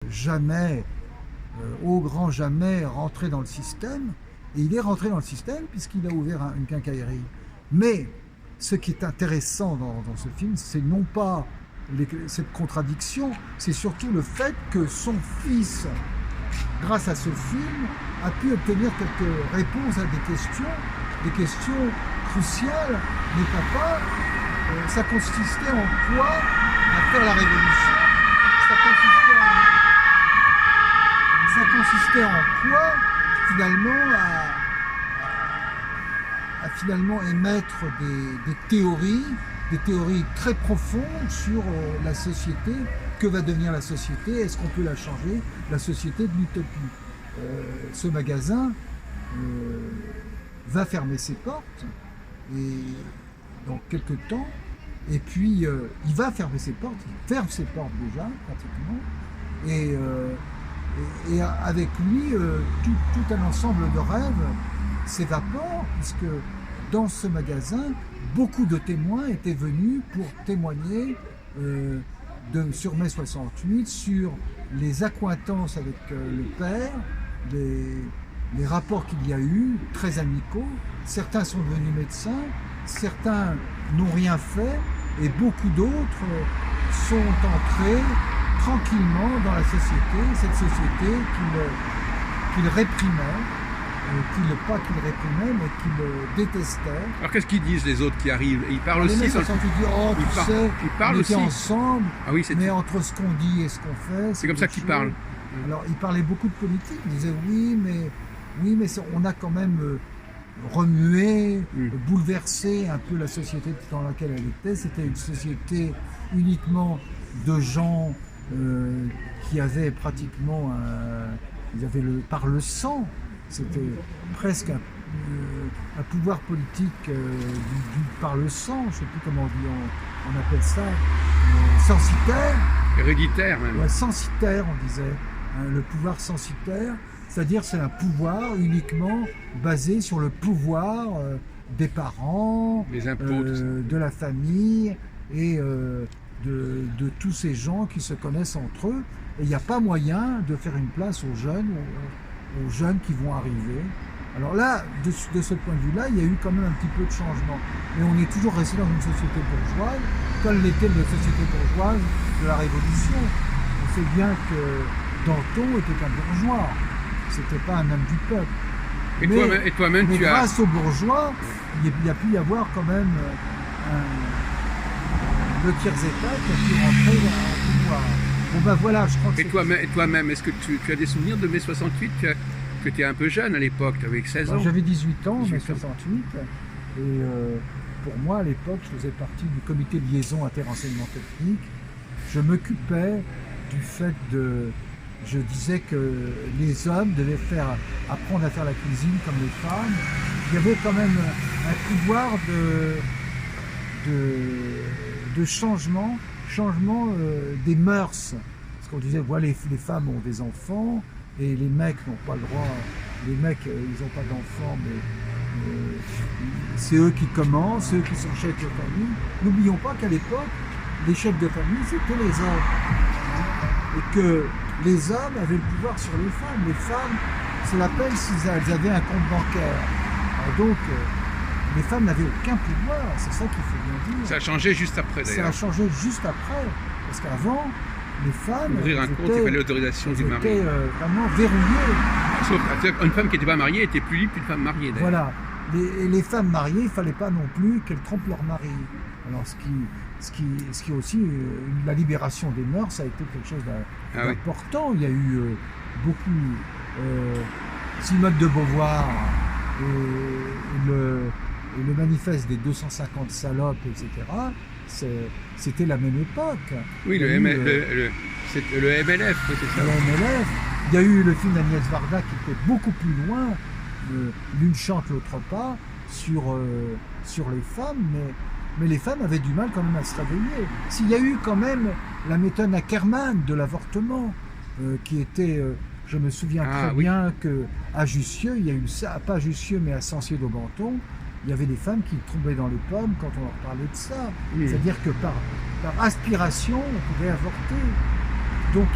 jamais, au grand jamais, rentrer dans le système. Et il est rentré dans le système puisqu'il a ouvert une quincaillerie. Mais ce qui est intéressant dans ce film, c'est non pas cette contradiction, c'est surtout le fait que son fils, grâce à ce film, a pu obtenir quelques réponses à des questions cruciales. Mais papa, ça consistait en quoi à faire la révolution? Ça consistait en quoi finalement à finalement émettre des théories très profondes sur la société. Que va devenir la société? Est-ce qu'on peut la changer? La société de l'utopie. Ce magasin va fermer ses portes et dans quelques temps. Et puis il va fermer ses portes. Il ferme ses portes déjà pratiquement. Et avec lui, tout un ensemble de rêves s'évapore, puisque dans ce magasin, beaucoup de témoins étaient venus pour témoigner sur mai 68, sur les accointances avec le père, les rapports qu'il y a eu, très amicaux. Certains sont devenus médecins, certains n'ont rien fait, et beaucoup d'autres sont entrés tranquillement dans la société, cette société qu'il réprimait, pas qu'il réprimait, mais qu'il détestait. Alors qu'est-ce qu'ils disent les autres qui arrivent? Ils parlent aussi. Les mecs oh, ils parlent on aussi. était ensemble, Ah oui, mais entre ce qu'on dit et ce qu'on fait, c'est comme ça qu'ils parlent. Alors ils parlaient beaucoup de politique, ils disaient oui, mais on a quand même remué, bouleversé un peu la société dans laquelle elle était. C'était une société uniquement de gens qui avaient pratiquement ils avaient par le sang, c'était presque un pouvoir politique par le sang, je ne sais plus comment on appelle ça, censitaire. Héréditaire même. Ouais, censitaire on disait, le pouvoir censitaire, c'est-à-dire c'est un pouvoir uniquement basé sur le pouvoir des parents, les impôts, de la famille et de tous ces gens qui se connaissent entre eux, et il n'y a pas moyen de faire une place aux jeunes qui vont arriver. Alors là, de ce point de vue-là, il y a eu quand même un petit peu de changement. Mais on est toujours resté dans une société bourgeoise, comme l'était la société bourgeoise de la Révolution. On sait bien que Danton était un bourgeois, c'était pas un homme du peuple. Et toi-même, mais grâce aux bourgeois, il a pu y avoir quand même le tiers-état qui a pu rentrer dans le pouvoir. Bon ben voilà, je crois que Et toi-même, est-ce que tu as des souvenirs de mai 68 que tu es un peu jeune à l'époque, tu avais 16 ans? J'avais 18 ans, mai 68, et pour moi à l'époque, je faisais partie du comité de liaison inter-enseignement technique. Je m'occupais du fait je disais que les hommes devaient apprendre à faire la cuisine comme les femmes. Il y avait quand même un pouvoir de changement des mœurs. Parce qu'on disait, voilà, les femmes ont des enfants et les mecs n'ont pas le droit. Les mecs, ils n'ont pas d'enfants, mais c'est eux qui commencent, c'est eux qui sont chefs de famille. N'oublions pas qu'à l'époque, les chefs de famille, c'était les hommes. Et que les hommes avaient le pouvoir sur les femmes. Les femmes, c'est la peine s'ils avaient un compte bancaire. Alors donc, les femmes n'avaient aucun pouvoir, c'est ça qu'il faut bien dire. Ça a changé juste après d'ailleurs. Ça a changé juste après, parce qu'avant, les femmes... Ouvrir un compte, il fallait l'autorisation du mari. Étaient vraiment verrouillées. Sauf qu'une femme qui n'était pas mariée était plus libre qu'une femme mariée d'ailleurs. Voilà. Les femmes mariées, il ne fallait pas non plus qu'elles trompent leur mari. Alors ce qui aussi, la libération des mœurs a été quelque chose d'important. Oui. Il y a eu beaucoup... Simone de Beauvoir et le manifeste des 250 salopes, etc., c'était la même époque. Oui, le MLF, c'est ça. Le MLF. Il y a eu le film d'Agnès Varda qui était beaucoup plus loin, l'une chante, l'autre pas, sur les femmes, mais les femmes avaient du mal quand même à se réveiller. S'il y a eu quand même la méthode Ackermann de l'avortement, qui était... je me souviens très bien qu'à Jussieu, il y a eu ça, pas à Jussieu, mais à Sancier-d'Aubenton, il y avait des femmes qui tombaient dans les pommes quand on leur parlait de ça. C'est-à-dire que par aspiration, on pouvait avorter. Donc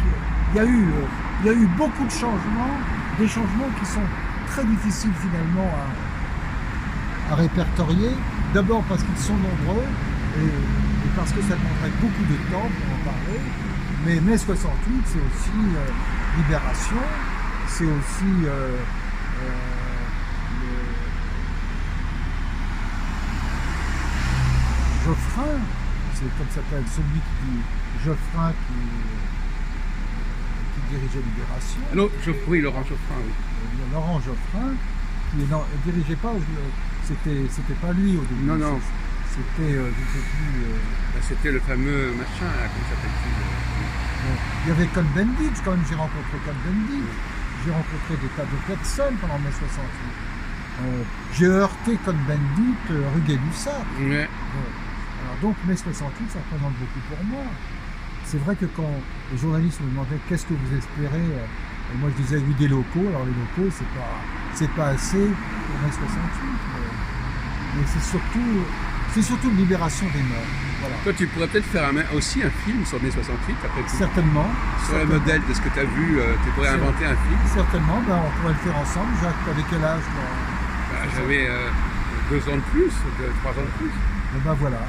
il y a eu beaucoup de changements, des changements qui sont très difficiles finalement à répertorier. D'abord parce qu'ils sont nombreux et parce que ça demanderait beaucoup de temps pour en parler. Mais mai 68, c'est aussi Libération, c'est aussi Geoffrin, c'est comme ça s'appelle, celui Geoffrin qui dirigeait Libération. Oui, Laurent Geoffrin, oui. Laurent Geoffrin, qui ne dirigeait pas, c'était pas lui au début. Non. C'était, je ne sais plus. C'était le fameux machin, là, comment s'appelle-t-il Il y avait Cohn-Bendit, quand même, j'ai rencontré Cohn-Bendit. J'ai rencontré des tas de personnes pendant mai 68. J'ai heurté Cohn-Bendit rue Gay-Lussard. Ouais. Alors donc mai 68, ça représente beaucoup pour moi. C'est vrai que quand les journalistes me demandaient qu'est-ce que vous espérez, et moi je disais oui des locaux. Alors les locaux, c'est pas assez pour mai 68. Mais c'est surtout une libération des mœurs. Voilà. Toi, tu pourrais peut-être faire aussi un film sur mai 68 après tout. Certainement. Sur le modèle de ce que tu as vu, tu pourrais inventer un film. Certainement, on pourrait le faire ensemble. Jacques, avec quel âge J'avais 2 ans de plus, 3 ans de plus. Voilà.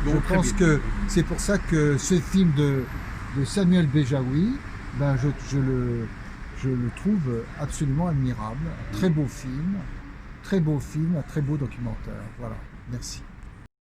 Bon, je pense que c'est pour ça que ce film de Samuel Bejaoui, je le trouve absolument admirable. Un très beau film, un très beau documentaire. Voilà, merci.